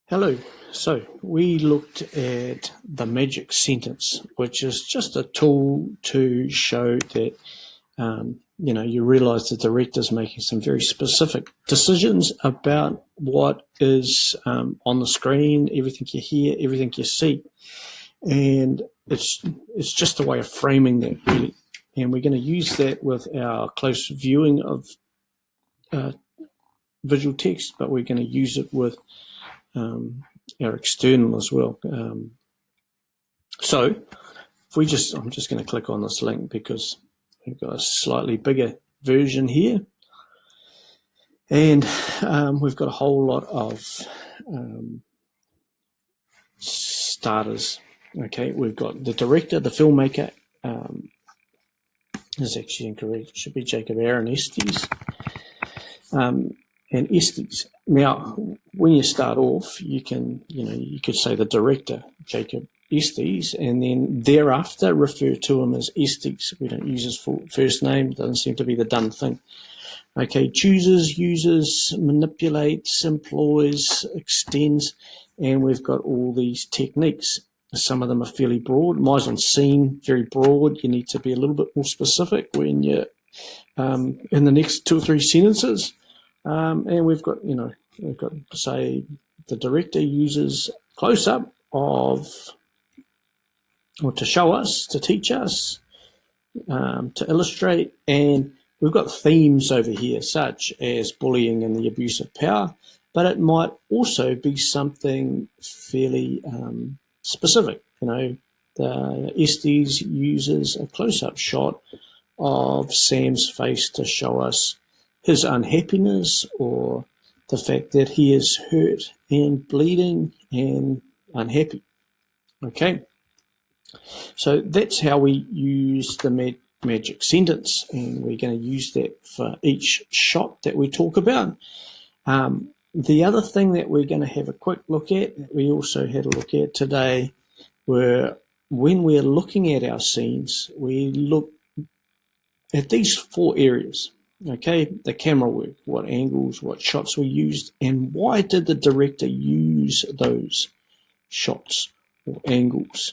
Hello. So we looked at the magic sentence, which is just a tool to show that, you realize the director's making some very specific decisions about what is on the screen, everything you hear, everything you see. And it's just a way of framing that, really. And we're going to use that with our close viewing of visual text, but we're going to use it with our external as well. So if I'm just going to click on this link because we've got a slightly bigger version here. And we've got a whole lot of starters. Okay, we've got the director, the filmmaker, is actually incorrect. It should be Jacob Aaron Estes. And Estes. Now, when you start off, you could say the director, Jacob Estes, and then thereafter refer to him as Estes. We don't use his full first name. It doesn't seem to be the done thing. Okay, chooses, uses, manipulates, employs, extends, and we've got all these techniques. Some of them are fairly broad. Mise-en-scene, very broad. You need to be a little bit more specific when you're in the next 2 or 3 sentences. And we've got, say, the director uses close-up of, or to show us, to teach us, to illustrate, and we've got themes over here, such as bullying and the abuse of power, but it might also be something fairly specific. The Estes uses a close-up shot of Sam's face to show us his unhappiness or the fact that he is hurt and bleeding and unhappy. Okay, so that's how we use the magic sentence, and we're going to use that for each shot that we talk about. The other thing that we're going to have a quick look at, that we also had a look at today, were when we're looking at our scenes, we look at these 4 areas. Okay, the camera work, what angles, what shots were used, and why did the director use those shots or angles?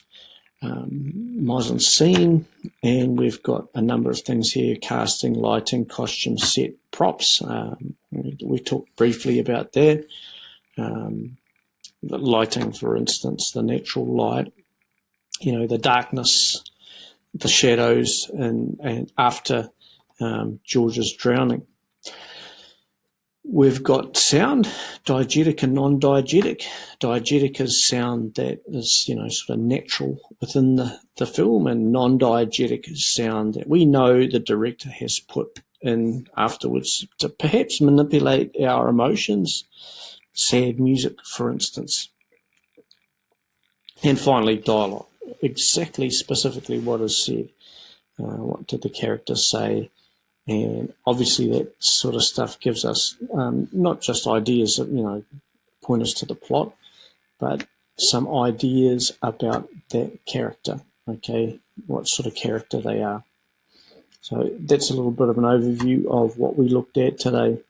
Mise-en-scene, and we've got a number of things here: casting, lighting, costume, set, props. We talked briefly about that. The lighting, for instance, the natural light, the darkness, the shadows, and after George's drowning. We've got sound, diegetic and non-diegetic. Diegetic is sound that is, sort of natural within the film, and non-diegetic is sound that we know the director has put in afterwards to perhaps manipulate our emotions, sad music, for instance. And finally, dialogue, exactly specifically what is said. What did the character say? And obviously that sort of stuff gives us not just ideas that, point us to the plot, but some ideas about that character, okay, what sort of character they are. So that's a little bit of an overview of what we looked at today.